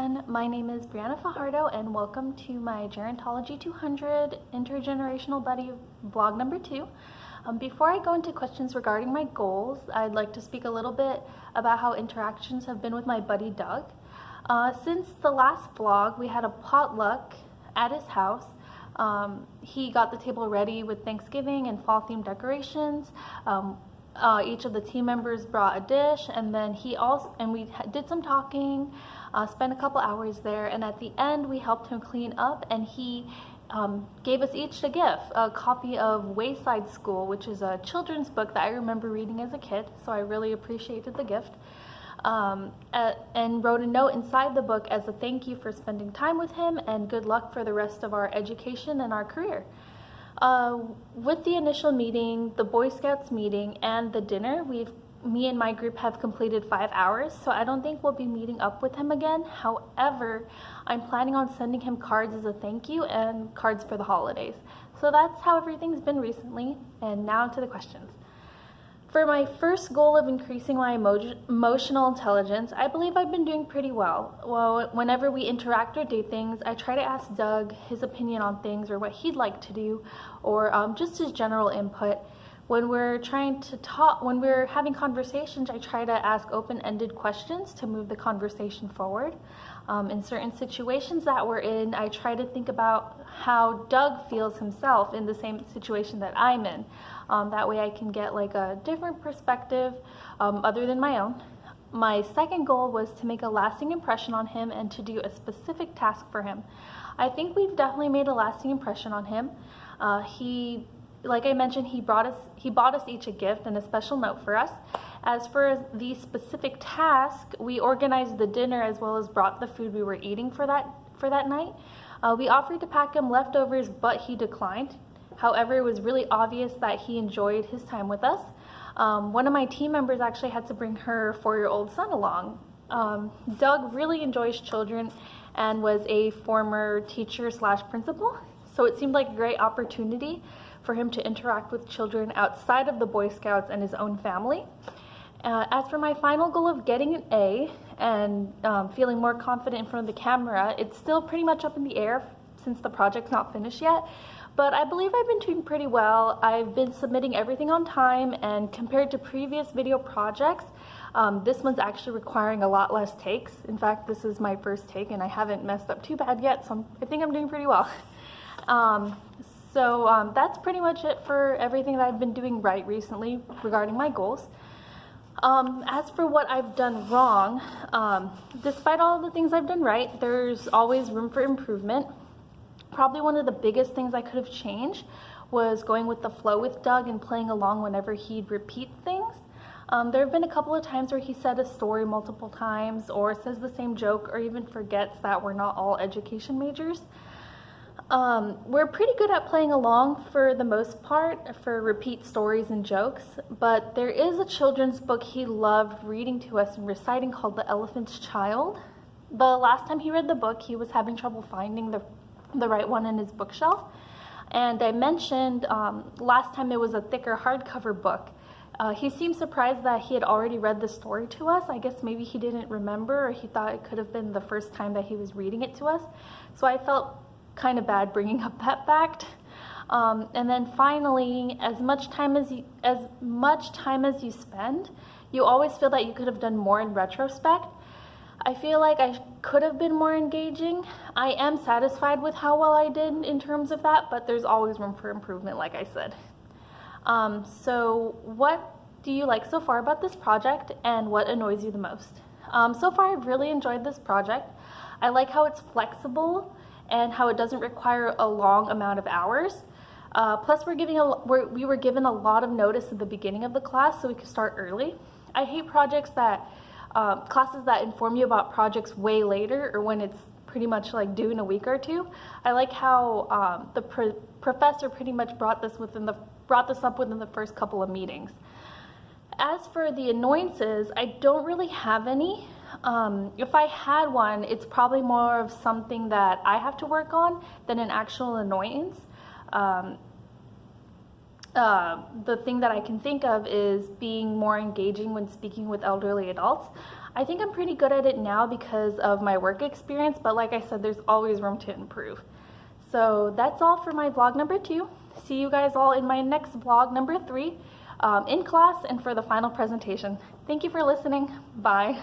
everyone, my name is Brianna Fajardo and welcome to my Gerontology 200 Intergenerational Buddy vlog number 2. Before I go into questions regarding my goals, I'd like to speak a little bit about how interactions have been with my buddy Doug. Since the last vlog, we had a potluck at his house. He got the table ready with Thanksgiving and fall themed decorations. Each of the team members brought a dish, and then we did some talking, spent a couple hours there, and at the end we helped him clean up, and he gave us each a gift, a copy of Wayside School, which is a children's book that I remember reading as a kid, so I really appreciated the gift, and wrote a note inside the book as a thank you for spending time with him and good luck for the rest of our education and our career. With the initial meeting, the Boy Scouts meeting, and the dinner, me and my group have completed 5 hours, so I don't think we'll be meeting up with him again. However, I'm planning on sending him cards as a thank you and cards for the holidays. So that's how everything's been recently, and now to the questions. For my first goal of increasing my emotional intelligence, I believe I've been doing pretty well. Well, whenever we interact or do things, I try to ask Doug his opinion on things or what he'd like to do, or just his general input. When we're having conversations, I try to ask open-ended questions to move the conversation forward. In certain situations that we're in, I try to think about how Doug feels himself in the same situation that I'm in. That way I can get like a different perspective other than my own. My second goal was to make a lasting impression on him and to do a specific task for him. I think we've definitely made a lasting impression on him. Like I mentioned, he bought us each a gift and a special note for us. As for the specific task, we organized the dinner as well as brought the food we were eating for that night. We offered to pack him leftovers, but he declined. However, it was really obvious that he enjoyed his time with us. One of my team members actually had to bring her 4-year-old son along. Doug really enjoys children and was a former teacher/principal, so it seemed like a great opportunity for him to interact with children outside of the Boy Scouts and his own family. As for my final goal of getting an A and feeling more confident in front of the camera, it's still pretty much up in the air since the project's not finished yet, but I believe I've been doing pretty well. I've been submitting everything on time, and compared to previous video projects, this one's actually requiring a lot less takes. In fact, this is my first take and I haven't messed up too bad yet, so I think I'm doing pretty well. So that's pretty much it for everything that I've been doing right recently regarding my goals. As for what I've done wrong, despite all the things I've done right, there's always room for improvement. Probably one of the biggest things I could have changed was going with the flow with Doug and playing along whenever he'd repeat things. There have been a couple of times where he said a story multiple times or says the same joke or even forgets that we're not all education majors. We're pretty good at playing along for the most part for repeat stories and jokes, but there is a children's book he loved reading to us and reciting called The Elephant's Child. The last time he read the book, he was having trouble finding the right one in his bookshelf, and I mentioned last time it was a thicker hardcover book. He seemed surprised that he had already read the story to us. I guess maybe he didn't remember, or he thought it could have been the first time that he was reading it to us, so I felt kind of bad bringing up that fact. And then finally, as much time as you spend, you always feel that you could have done more in retrospect. I feel like I could have been more engaging. I am satisfied with how well I did in terms of that, but there's always room for improvement, like I said. So what do you like so far about this project, and what annoys you the most? So far, I've really enjoyed this project. I like how it's flexible and how it doesn't require a long amount of hours. Plus, we were given a lot of notice at the beginning of the class, so we could start early. I hate projects classes that inform you about projects way later, or when it's pretty much like due in a week or two. I like how the professor pretty much brought this up within the first couple of meetings. As for the annoyances, I don't really have any. If I had one, it's probably more of something that I have to work on than an actual annoyance. The thing that I can think of is being more engaging when speaking with elderly adults. I think I'm pretty good at it now because of my work experience, but like I said, there's always room to improve. So that's all for my vlog number 2. See you guys all in my next vlog number 3 in class and for the final presentation. Thank you for listening. Bye.